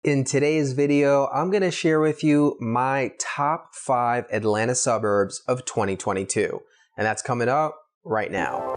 In today's video, I'm going to share with you my top 5 Atlanta suburbs of 2022, and that's coming up right now.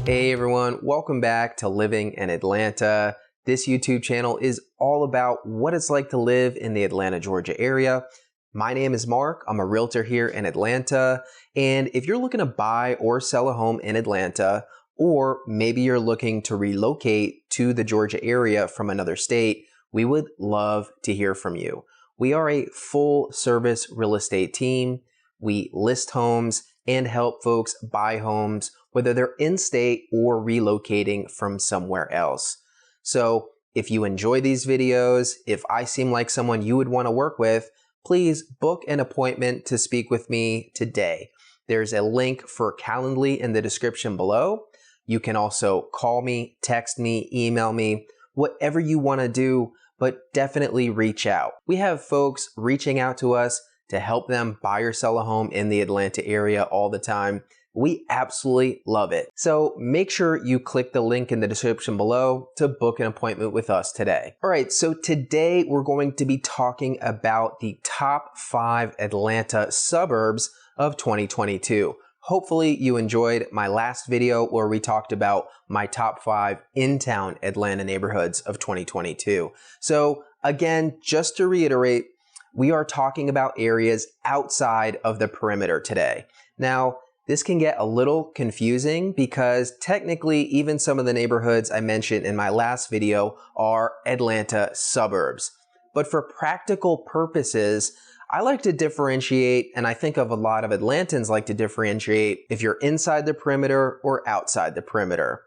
Hey everyone, welcome back to Living in Atlanta. This YouTube channel is all about what it's like to live in the Atlanta, Georgia area. My name is Mark. I'm a realtor here in Atlanta. And if you're looking to buy or sell a home in Atlanta, or maybe you're looking to relocate to the Georgia area from another state, we would love to hear from you. We are a full service real estate team. We list homes and help folks buy homes, whether they're in-state or relocating from somewhere else. So if you enjoy these videos, if I seem like someone you would want to work with, please book an appointment to speak with me today. There's a link for Calendly in the description below. You can also call me, text me, email me, whatever you want to do, but definitely reach out. We have folks reaching out to us to help them buy or sell a home in the Atlanta area all the time. We absolutely love it. So make sure you click the link in the description below to book an appointment with us today. All right, so today we're going to be talking about the top 5 Atlanta suburbs of 2022. Hopefully you enjoyed my last video where we talked about my top 5 in-town Atlanta neighborhoods of 2022. So again, just to reiterate, we are talking about areas outside of the perimeter today. Now, this can get a little confusing because technically even some of the neighborhoods I mentioned in my last video are Atlanta suburbs. But for practical purposes, I like to differentiate, and I think of a lot of Atlantans like to differentiate if you're inside the perimeter or outside the perimeter.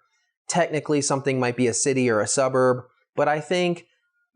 Technically, something might be a city or a suburb, but I think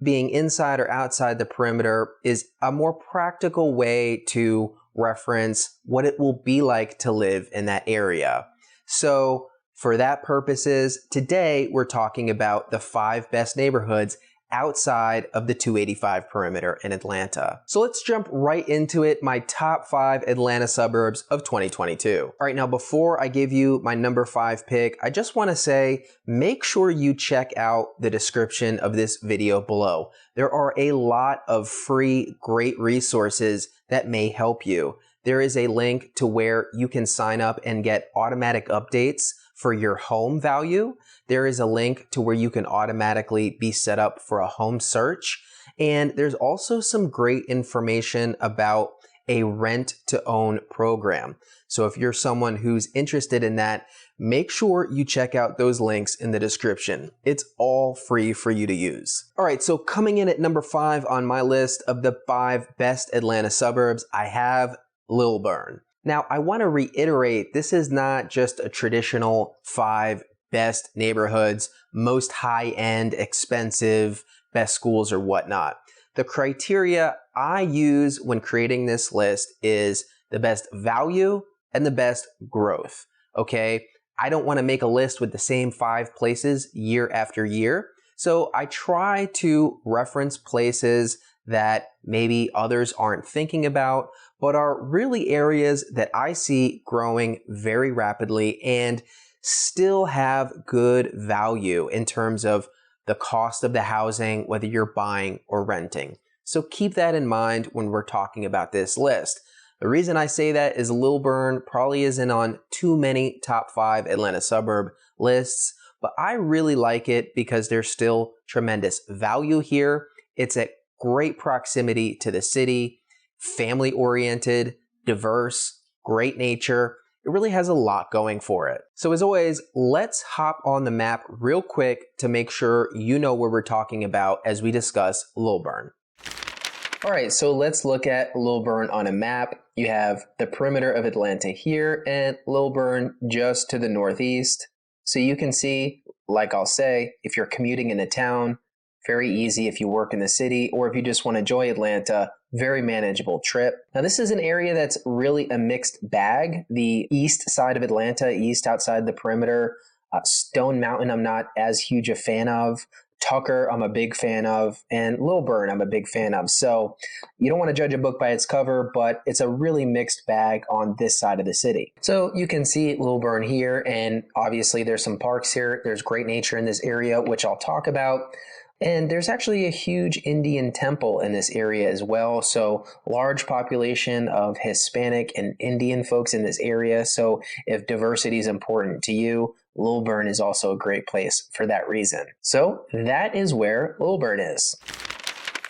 being inside or outside the perimeter is a more practical way to reference what it will be like to live in that area. So for that purposes, today we're talking about the 5 best neighborhoods outside of the 285 perimeter in Atlanta. So let's jump right into it, my top 5 Atlanta suburbs of 2022. All right, now before I give you my number 5 pick, I just want to say, make sure you check out the description of this video below. There are a lot of free, great resources that may help you. There is a link to where you can sign up and get automatic updates for your home value. There is a link to where you can automatically be set up for a home search. And there's also some great information about a rent to own program. So if you're someone who's interested in that, make sure you check out those links in the description. It's all free for you to use. All right, so coming in at number 5 on my list of the 5 best Atlanta suburbs, I have Lilburn. Now, I want to reiterate, this is not just a traditional 5 best neighborhoods, most high-end, expensive, best schools or whatnot. The criteria I use when creating this list is the best value and the best growth, okay? I don't want to make a list with the same 5 places year after year, so I try to reference places that maybe others aren't thinking about, but are really areas that I see growing very rapidly and still have good value in terms of the cost of the housing, whether you're buying or renting. So keep that in mind when we're talking about this list. The reason I say that is Lilburn probably isn't on too many top 5 Atlanta suburb lists, but I really like it because there's still tremendous value here. It's at great proximity to the city, family-oriented, diverse, great nature. It really has a lot going for it. So as always, let's hop on the map real quick to make sure you know where we're talking about as we discuss Lilburn. All right, so let's look at Lilburn on a map. You have the perimeter of Atlanta here and Lilburn just to the northeast. So you can see, like I'll say, if you're commuting into town, very easy if you work in the city, or if you just want to enjoy Atlanta, very manageable trip. Now this is an area that's really a mixed bag. The east side of Atlanta, east outside the perimeter, Stone Mountain I'm not as huge a fan of. Tucker, I'm a big fan of, and Lilburn, I'm a big fan of. So you don't want to judge a book by its cover, but it's a really mixed bag on this side of the city. So you can see Lilburn here, and obviously there's some parks here. There's great nature in this area, which I'll talk about. And there's actually a huge Indian temple in this area as well. So large population of Hispanic and Indian folks in this area. So if diversity is important to you, Lilburn is also a great place for that reason. So that is where Lilburn is.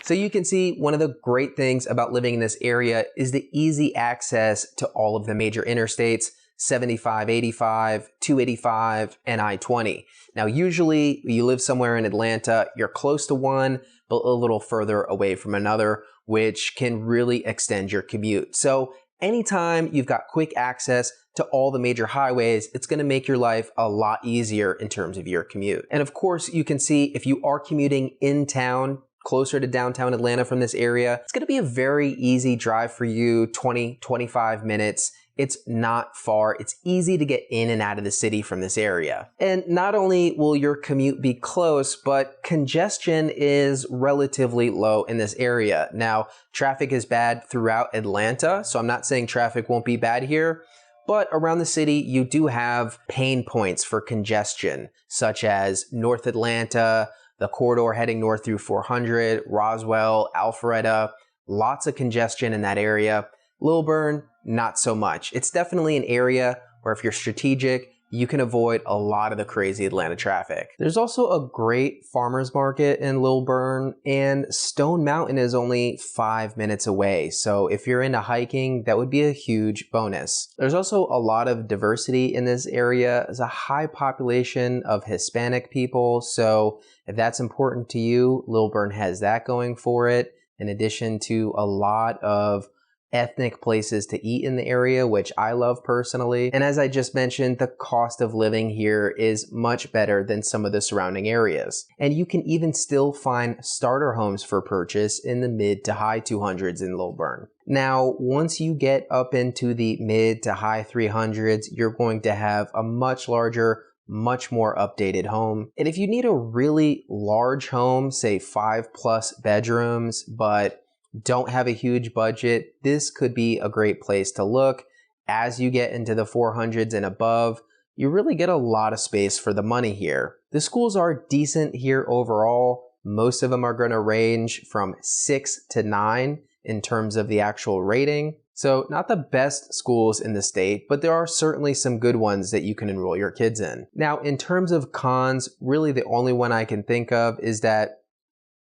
So you can see one of the great things about living in this area is the easy access to all of the major interstates, 75, 85, 285, and I-20. Now, usually you live somewhere in Atlanta, you're close to one, but a little further away from another, which can really extend your commute. So anytime you've got quick access to all the major highways, it's going to make your life a lot easier in terms of your commute. And of course, you can see if you are commuting in town, closer to downtown Atlanta from this area, it's going to be a very easy drive for you, 20, 25 minutes. It's not far. It's easy to get in and out of the city from this area. And not only will your commute be close, but congestion is relatively low in this area. Now, traffic is bad throughout Atlanta, so I'm not saying traffic won't be bad here, but around the city, you do have pain points for congestion, such as North Atlanta, the corridor heading north through 400, Roswell, Alpharetta, lots of congestion in that area. Lilburn, not so much. It's definitely an area where if you're strategic, you can avoid a lot of the crazy Atlanta traffic. There's also a great farmer's market in Lilburn, and Stone Mountain is only 5 minutes away. So if you're into hiking, that would be a huge bonus. There's also a lot of diversity in this area. There's a high population of Hispanic people. So if that's important to you, Lilburn has that going for it, in addition to a lot of ethnic places to eat in the area, which I love personally. And as I just mentioned, the cost of living here is much better than some of the surrounding areas. And you can even still find starter homes for purchase in the mid to high 200s in Lilburn. Now, once you get up into the mid to high 300s, you're going to have a much larger, much more updated home. And if you need a really large home, say 5+ bedrooms, but don't have a huge budget, this could be a great place to look. As you get into the 400s and above, you really get a lot of space for the money here. The schools are decent here overall. Most of them are going to range from 6 to 9 in terms of the actual rating. So not the best schools in the state, but there are certainly some good ones that you can enroll your kids in. Now, in terms of cons, really the only one I can think of is that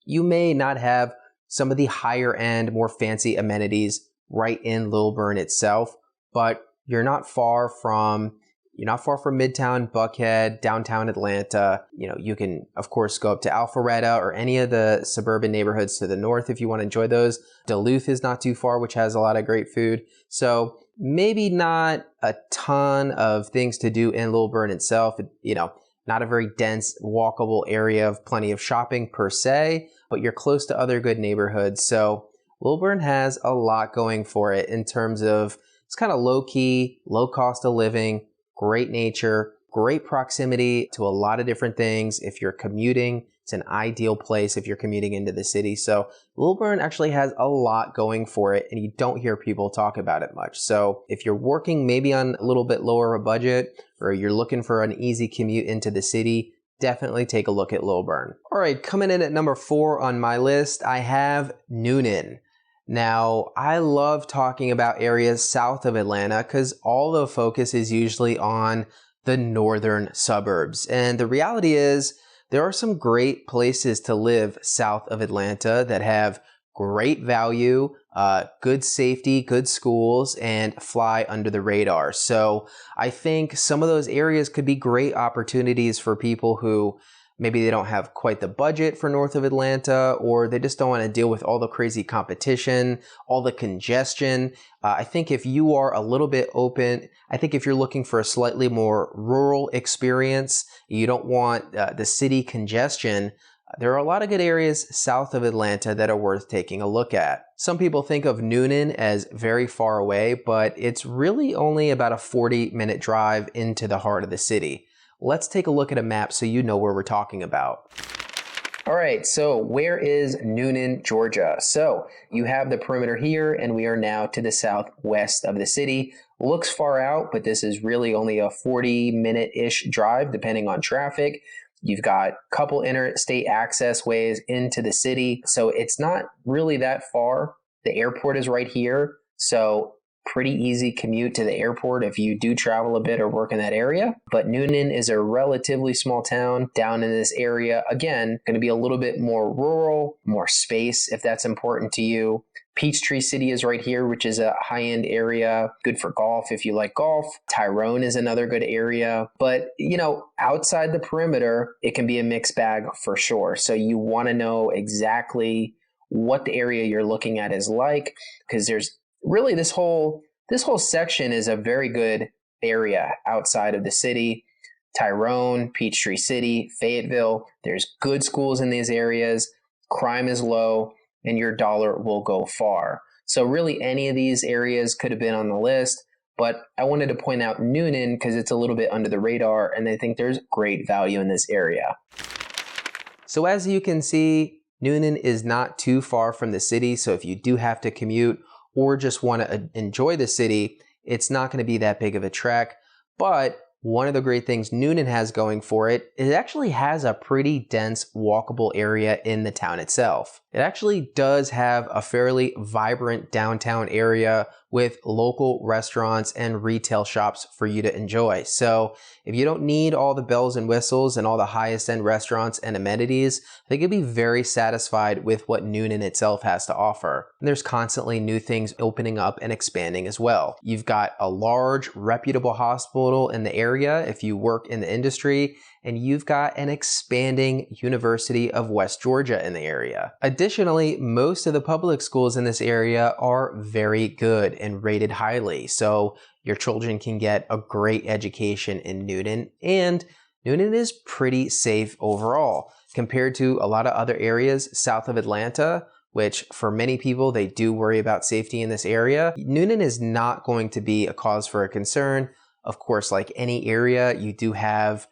you may not have some of the higher end, more fancy amenities right in Lilburn itself, but you're not far from Midtown, Buckhead, downtown Atlanta. You know, you can of course go up to Alpharetta or any of the suburban neighborhoods to the north if you want to enjoy those. Duluth is not too far, which has a lot of great food. So maybe not a ton of things to do in Lilburn itself. Not a very dense, walkable area of plenty of shopping per se, but you're close to other good neighborhoods. So Lilburn has a lot going for it in terms of it's kind of low-key, low cost of living, great nature, great proximity to a lot of different things. If you're commuting, it's an ideal place if you're commuting into the city. So Lilburn actually has a lot going for it, and you don't hear people talk about it much. So if you're working maybe on a little bit lower of a budget, or you're looking for an easy commute into the city, definitely take a look at Lilburn. All right, coming in at number 4 on my list, I have Noonan. Now, I love talking about areas south of Atlanta because all the focus is usually on the northern suburbs. And the reality is there are some great places to live south of Atlanta that have great value, good safety, good schools, and fly under the radar. So I think some of those areas could be great opportunities for people who maybe they don't have quite the budget for north of Atlanta, or they just don't want to deal with all the crazy competition, all the congestion. I think if you are a little bit open, I think if you're looking for a slightly more rural experience, you don't want the city congestion, there are a lot of good areas south of Atlanta that are worth taking a look at. Some people think of Noonan as very far away, but it's really only about a 40-minute drive into the heart of the city. Let's take a look at a map so you know where we're talking about. All right, so where is Noonan, Georgia? So you have the perimeter here, and we are now to the southwest of the city. Looks far out, but this is really only a 40-minute-ish drive, depending on traffic. You've got a couple interstate access ways into the city, so it's not really that far. The airport is right here, so pretty easy commute to the airport if you do travel a bit or work in that area. But Noonan is a relatively small town down in this area. Again, going to be a little bit more rural, more space if that's important to you. Peachtree City is right here, which is a high-end area, good for golf if you like golf. Tyrone is another good area. But, outside the perimeter, it can be a mixed bag for sure. So you want to know exactly what the area you're looking at is like, because there's really this whole section is a very good area outside of the city. Tyrone, Peachtree City, Fayetteville, there's good schools in these areas, crime is low, and your dollar will go far. So really any of these areas could have been on the list, but I wanted to point out Noonan because it's a little bit under the radar, and I think there's great value in this area. So as you can see, Noonan is not too far from the city, so if you do have to commute or just want to enjoy the city, it's not going to be that big of a trek. But one of the great things Noonan has going for it, it actually has a pretty dense walkable area in the town itself. It actually does have a fairly vibrant downtown area with local restaurants and retail shops for you to enjoy. So if you don't need all the bells and whistles and all the highest end restaurants and amenities, I think you'll be very satisfied with what Noonan itself has to offer. And there's constantly new things opening up and expanding as well. You've got a large, reputable hospital in the area if you work in the industry, and you've got an expanding University of West Georgia in the area. Additionally, most of the public schools in this area are very good and rated highly, so your children can get a great education in Noonan, and Noonan is pretty safe overall compared to a lot of other areas south of Atlanta, which for many people, they do worry about safety in this area. Noonan is not going to be a cause for a concern. Of course, like any area, you do have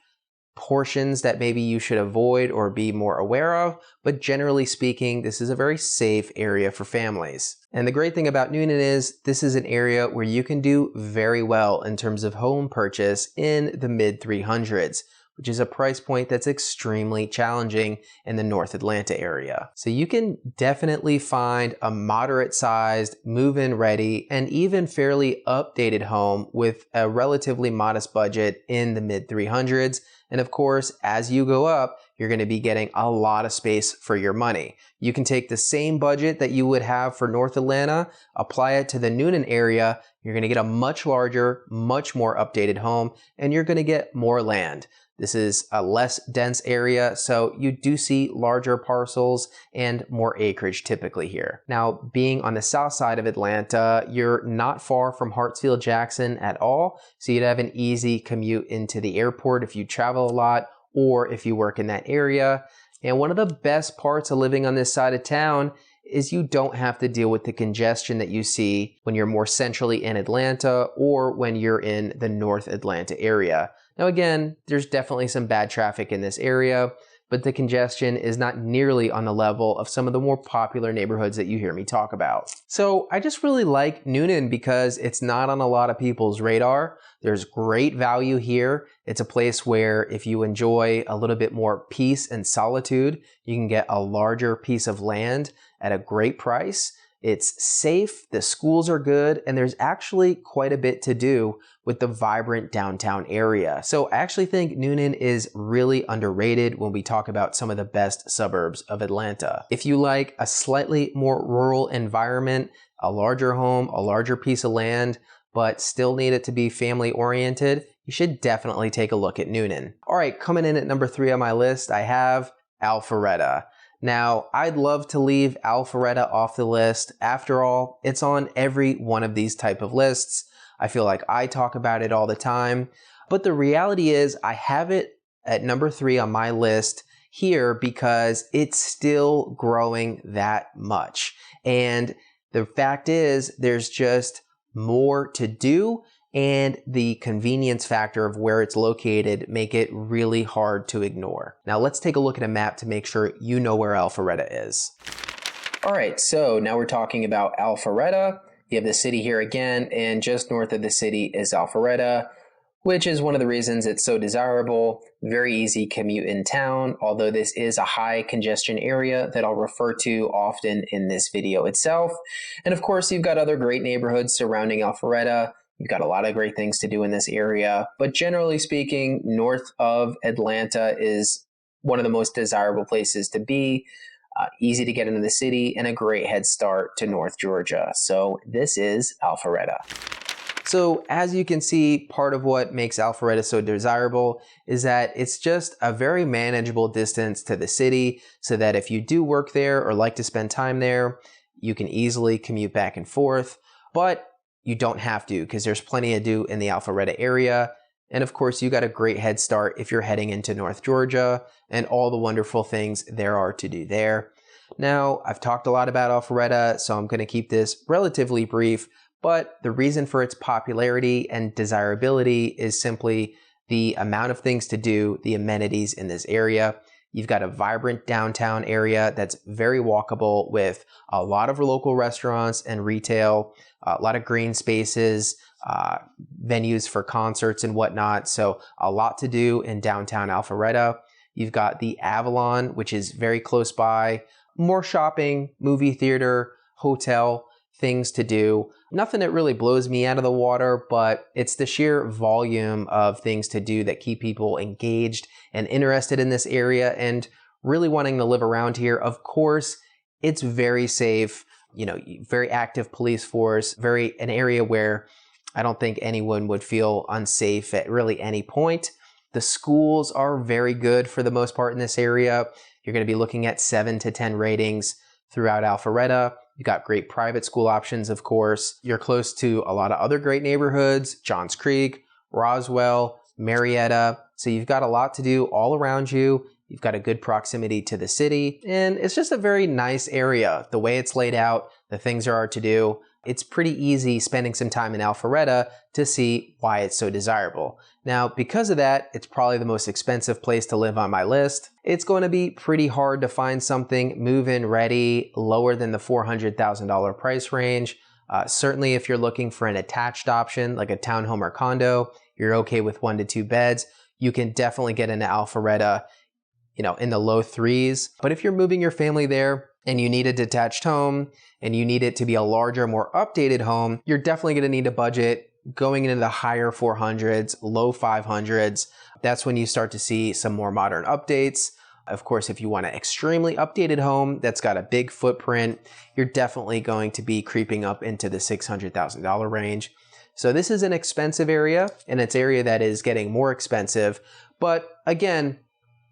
portions that maybe you should avoid or be more aware of, but generally speaking, this is a very safe area for families. And the great thing about Noonan is this is an area where you can do very well in terms of home purchase in the mid 300s, which is a price point that's extremely challenging in the North Atlanta area. So you can definitely find a moderate sized, move-in ready, and even fairly updated home with a relatively modest budget in the mid 300s. And of course, as you go up, you're going to be getting a lot of space for your money. You can take the same budget that you would have for North Atlanta, apply it to the Noonan area. You're going to get a much larger, much more updated home, and you're going to get more land. This is a less dense area, so you do see larger parcels and more acreage typically here. Now, being on the south side of Atlanta, you're not far from Hartsfield-Jackson at all, so you'd have an easy commute into the airport if you travel a lot or if you work in that area. And one of the best parts of living on this side of town is you don't have to deal with the congestion that you see when you're more centrally in Atlanta or when you're in the North Atlanta area. Now again, there's definitely some bad traffic in this area, but the congestion is not nearly on the level of some of the more popular neighborhoods that you hear me talk about. So I just really like Noonan because it's not on a lot of people's radar. There's great value here. It's a place where if you enjoy a little bit more peace and solitude, you can get a larger piece of land at a great price. It's safe, the schools are good, and there's actually quite a bit to do with the vibrant downtown area. So I actually think Noonan is really underrated when we talk about some of the best suburbs of Atlanta. If you like a slightly more rural environment, a larger home, a larger piece of land, but still need it to be family oriented, you should definitely take a look at Noonan. All right, coming in at number 3 on my list, I have Alpharetta. Now, I'd love to leave Alpharetta off the list. After all, it's on every one of these type of lists. I feel like I talk about it all the time. But the reality is I have it at number 3 on my list here because it's still growing that much. And the fact is there's just more to do and the convenience factor of where it's located make it really hard to ignore. Now let's take a look at a map to make sure you know where Alpharetta is. All right, so now we're talking about Alpharetta. You have the city here again, and just north of the city is Alpharetta, which is one of the reasons it's so desirable. Very easy commute in town, although this is a high congestion area that I'll refer to often in this video itself. And of course, you've got other great neighborhoods surrounding Alpharetta. You've got a lot of great things to do in this area, but generally speaking, north of Atlanta is one of the most desirable places to be. Easy to get into the city and a great head start to North Georgia. So this is Alpharetta. So as you can see, part of what makes Alpharetta so desirable is that it's just a very manageable distance to the city, so that if you do work there or like to spend time there, you can easily commute back and forth. But you don't have to, because there's plenty to do in the Alpharetta area. And of course, you got a great head start if you're heading into North Georgia and all the wonderful things there are to do there. Now, I've talked a lot about Alpharetta, so I'm going to keep this relatively brief, but the reason for its popularity and desirability is simply the amount of things to do, the amenities in this area. You've got a vibrant downtown area that's very walkable with a lot of local restaurants and retail, a lot of green spaces, venues for concerts and whatnot. So a lot to do in downtown Alpharetta. You've got the Avalon, which is very close by, more shopping, movie theater, hotel, things to do. Nothing that really blows me out of the water, but it's the sheer volume of things to do that keep people engaged and interested in this area and really wanting to live around here. Of course, it's very safe, very active police force, an area where I don't think anyone would feel unsafe at really any point. The schools are very good for the most part in this area. You're going to be looking at 7 to 10 ratings throughout Alpharetta. You got great private school options, of course. You're close to a lot of other great neighborhoods, Johns Creek, Roswell, Marietta. So you've got a lot to do all around you. You've got a good proximity to the city, and it's just a very nice area. The way it's laid out, the things there are to do, it's pretty easy spending some time in Alpharetta to see why it's so desirable. Now, because of that, it's probably the most expensive place to live on my list. It's going to be pretty hard to find something move-in ready lower than the $400,000 price range. Certainly if you're looking for an attached option like a townhome or condo, you're okay with 1 to 2 beds, you can definitely get into Alpharetta, in the low threes. But if you're moving your family there and you need a detached home and you need it to be a larger, more updated home, you're definitely going to need a budget going into the higher 400s, low 500s. That's when you start to see some more modern updates. Of course, if you want an extremely updated home that's got a big footprint, you're definitely going to be creeping up into the $600,000 range. So this is an expensive area, and it's an area that is getting more expensive. But again,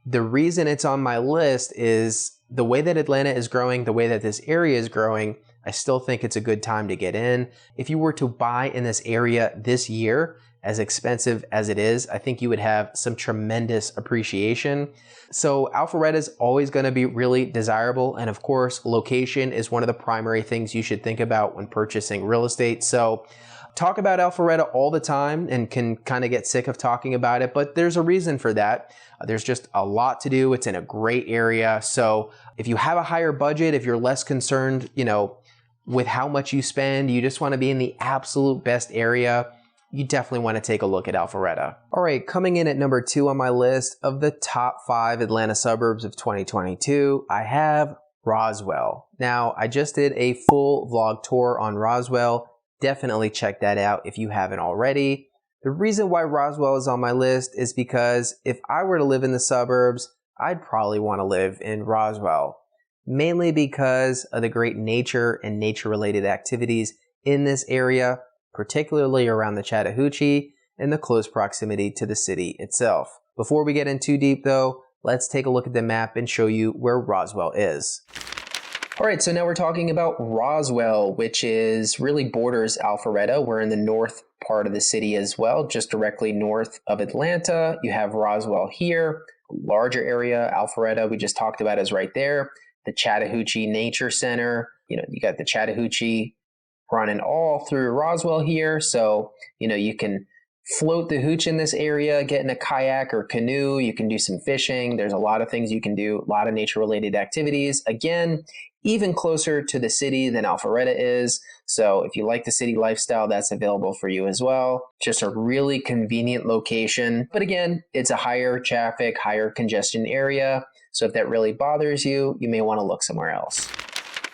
the reason it's on my list is the way that Atlanta is growing, the way that this area is growing, I still think it's a good time to get in. If you were to buy in this area this year, as expensive as it is, I think you would have some tremendous appreciation. So Alpharetta is always going to be really desirable. And of course, location is one of the primary things you should think about when purchasing real estate. So talk about Alpharetta all the time and can kind of get sick of talking about it, but there's a reason for that. There's just a lot to do. It's in a great area. So if you have a higher budget, if you're less concerned, with how much you spend, you just want to be in the absolute best area, you definitely want to take a look at Alpharetta. All right, coming in at number 2 on my list of the top 5 Atlanta suburbs of 2022, I have Roswell. Now, I just did a full vlog tour on Roswell. Definitely check that out if you haven't already. The reason why Roswell is on my list is because if I were to live in the suburbs, I'd probably want to live in Roswell. Mainly because of the great nature and nature-related activities in this area, particularly around the Chattahoochee and the close proximity to the city itself. Before we get in too deep though, let's take a look at the map and show you where Roswell is. All right, so now we're talking about Roswell, which really borders Alpharetta. We're in the north part of the city as well, just directly north of Atlanta. You have Roswell here, larger area. Alpharetta, we just talked about, is right there. The Chattahoochee Nature Center, you got the Chattahoochee running all through Roswell here. So, you can float the hooch in this area, get in a kayak or canoe. You can do some fishing. There's a lot of things you can do, a lot of nature-related activities. Again, even closer to the city than Alpharetta is. So if you like the city lifestyle, that's available for you as well. Just a really convenient location. But again, it's a higher traffic, higher congestion area. So if that really bothers you, you may want to look somewhere else.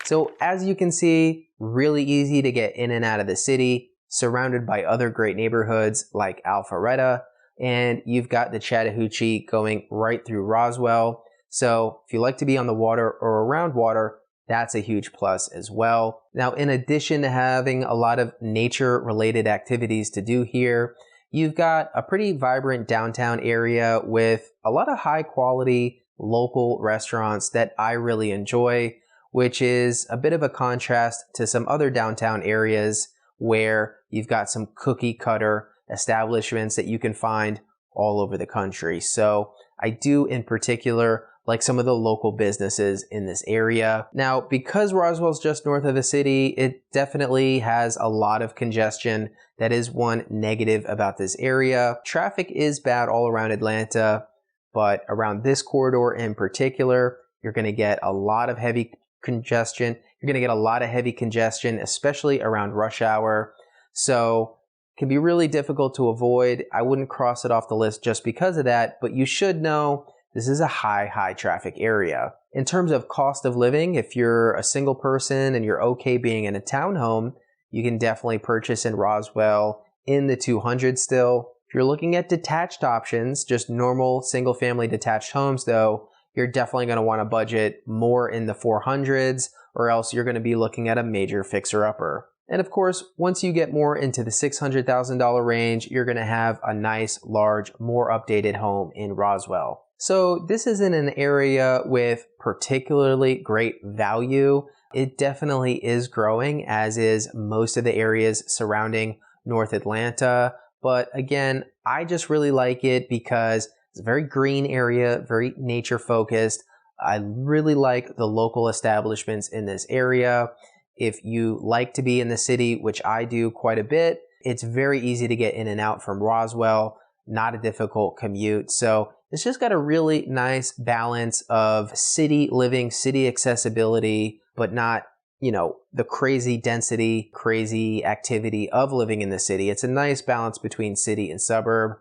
So as you can see, really easy to get in and out of the city, surrounded by other great neighborhoods like Alpharetta, and you've got the Chattahoochee going right through Roswell. So if you like to be on the water or around water, that's a huge plus as well. Now, in addition to having a lot of nature-related activities to do here, you've got a pretty vibrant downtown area with a lot of high-quality local restaurants that I really enjoy, which is a bit of a contrast to some other downtown areas where you've got some cookie cutter establishments that you can find all over the country. So I do in particular like some of the local businesses in this area. Now, because Roswell's just north of the city, it definitely has a lot of congestion. That is one negative about this area. Traffic is bad all around Atlanta, but around this corridor in particular, you're going to get a lot of heavy congestion. You're going to get a lot of heavy congestion, especially around rush hour. So it can be really difficult to avoid. I wouldn't cross it off the list just because of that, but you should know this is a high traffic area. In terms of cost of living, if you're a single person and you're okay being in a townhome, you can definitely purchase in Roswell in the 200s still. If you're looking at detached options, just normal single family detached homes though, you're definitely going to want to budget more in the 400s, or else you're going to be looking at a major fixer-upper. And of course, once you get more into the $600,000 range, you're going to have a nice, large, more updated home in Roswell. So this isn't an area with particularly great value. It definitely is growing, as is most of the areas surrounding North Atlanta. But again, I just really like it because it's a very green area, very nature focused. I really like the local establishments in this area. If you like to be in the city, which I do quite a bit, it's very easy to get in and out from Roswell, not a difficult commute. So it's just got a really nice balance of city living, city accessibility, but not, the crazy density, crazy activity of living in the city. It's a nice balance between city and suburb.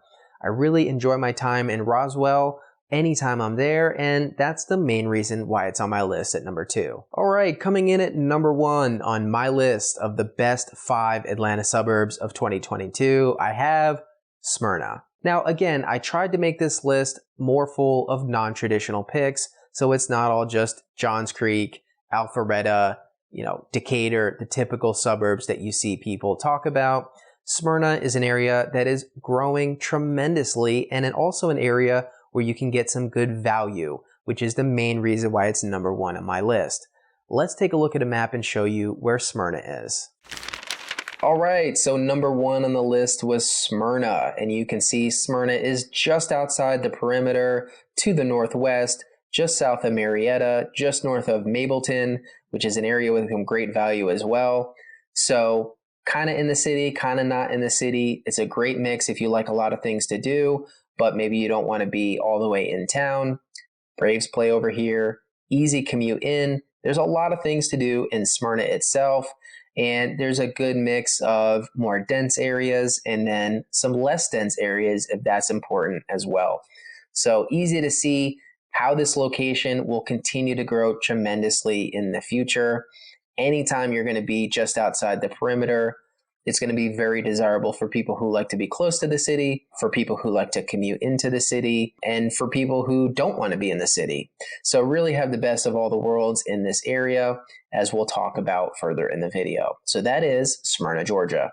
I really enjoy my time in Roswell anytime I'm there, and that's the main reason why it's on my list at number 2. All right, coming in at number 1 on my list of the best 5 Atlanta suburbs of 2022, I have Smyrna. Now, again, I tried to make this list more full of non-traditional picks, so it's not all just Johns Creek, Alpharetta, Decatur, the typical suburbs that you see people talk about. Smyrna is an area that is growing tremendously, and also an area where you can get some good value, which is the main reason why it's number 1 on my list. Let's take a look at a map and show you where Smyrna is. All right, so number 1 on the list was Smyrna, and you can see Smyrna is just outside the perimeter to the northwest, just south of Marietta, just north of Mableton, which is an area with some great value as well. So kind of in the city, kind of not in the city. It's a great mix if you like a lot of things to do, but maybe you don't want to be all the way in town. Braves play over here, easy commute in. There's a lot of things to do in Smyrna itself, and there's a good mix of more dense areas and then some less dense areas if that's important as well. So easy to see how this location will continue to grow tremendously in the future. Anytime you're going to be just outside the perimeter, it's going to be very desirable for people who like to be close to the city, for people who like to commute into the city, and for people who don't want to be in the city. So really have the best of all the worlds in this area, as we'll talk about further in the video. So that is Smyrna, Georgia.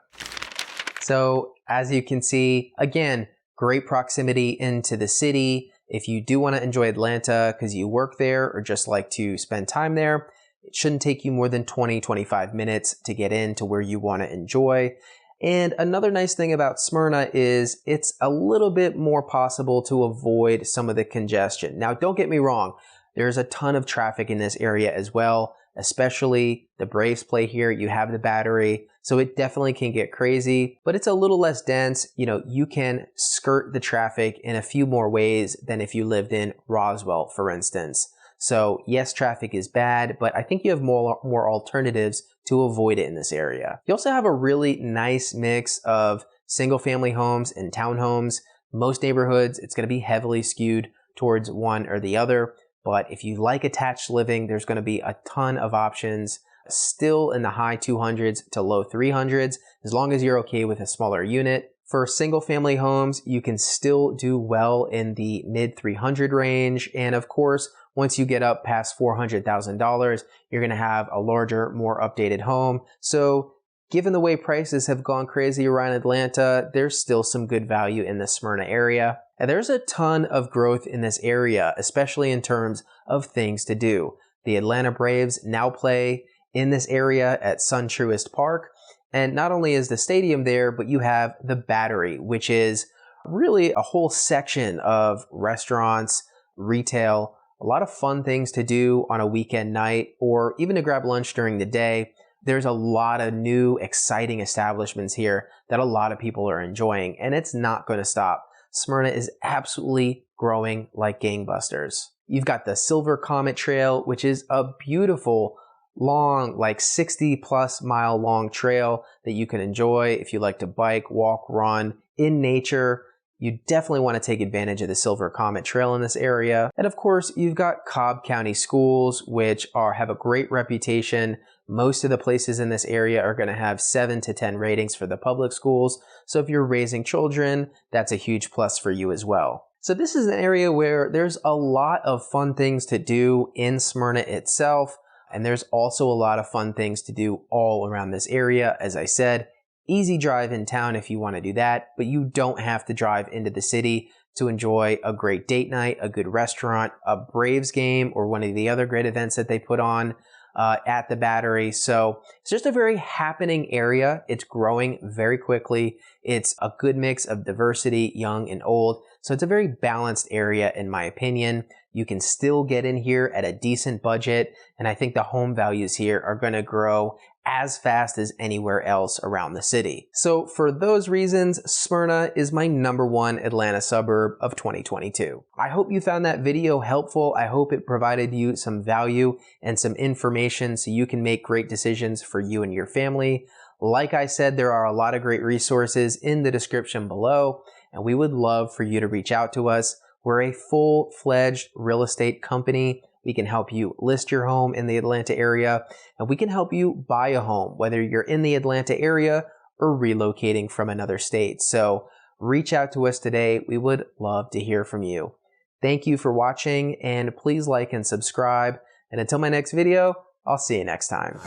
So as you can see, again, great proximity into the city. If you do want to enjoy Atlanta because you work there or just like to spend time there, it shouldn't take you more than 20-25 minutes to get into where you want to enjoy. And another nice thing about Smyrna is it's a little bit more possible to avoid some of the congestion. Now, don't get me wrong, there's a ton of traffic in this area as well. especially the Braves play here. You have the Battery, so it definitely can get crazy, but it's a little less dense. You know, you can skirt the traffic in a few more ways than if you lived in Roswell, for instance. So yes, traffic is bad, but I think you have more alternatives to avoid it in this area. You also have a really nice mix of single family homes and townhomes. Most neighborhoods, it's going to be heavily skewed towards one or the other. But if you like attached living, there's going to be a ton of options still in the high 200s to low 300s, as long as you're okay with a smaller unit. For single family homes, you can still do well in the mid 300 range. And of course, once you get up past $400,000, you're going to have a larger, more updated home. So given the way prices have gone crazy around Atlanta, there's still some good value in the Smyrna area. And there's a ton of growth in this area, especially in terms of things to do. The Atlanta Braves now play in this area at SunTruist Park. And not only is the stadium there, but you have the Battery, which is really a whole section of restaurants, retail, a lot of fun things to do on a weekend night or even to grab lunch during the day. There's a lot of new, exciting establishments here that a lot of people are enjoying, and it's not going to stop. Smyrna is absolutely growing like gangbusters. You've got the Silver Comet Trail, which is a beautiful, long, like 60 plus mile long trail that you can enjoy if you like to bike, walk, run in nature. You definitely want to take advantage of the Silver Comet Trail in this area. And of course, you've got Cobb County schools, which have a great reputation. Most of the places in this area are going to have 7 to 10 ratings for the public schools. So if you're raising children, that's a huge plus for you as well. So this is an area where there's a lot of fun things to do in Smyrna itself. And there's also a lot of fun things to do all around this area. As I said, easy drive in town if you want to do that, but you don't have to drive into the city to enjoy a great date night, a good restaurant, a Braves game, or one of the other great events that they put on at the Battery. So it's just a very happening area. It's growing very quickly. It's a good mix of diversity, young and old. So it's a very balanced area in my opinion. You can still get in here at a decent budget, and I think the home values here are going to grow as fast as anywhere else around the city. So for those reasons, Smyrna is my #1 Atlanta suburb of 2022. I hope you found that video helpful. I hope it provided you some value and some information so you can make great decisions for you and your family. Like I said, there are a lot of great resources in the description below, and we would love for you to reach out to us. We're a full-fledged real estate company. We can help you list your home in the Atlanta area, and we can help you buy a home, whether you're in the Atlanta area or relocating from another state. So reach out to us today. We would love to hear from you. Thank you for watching, and please like and subscribe. And until my next video, I'll see you next time.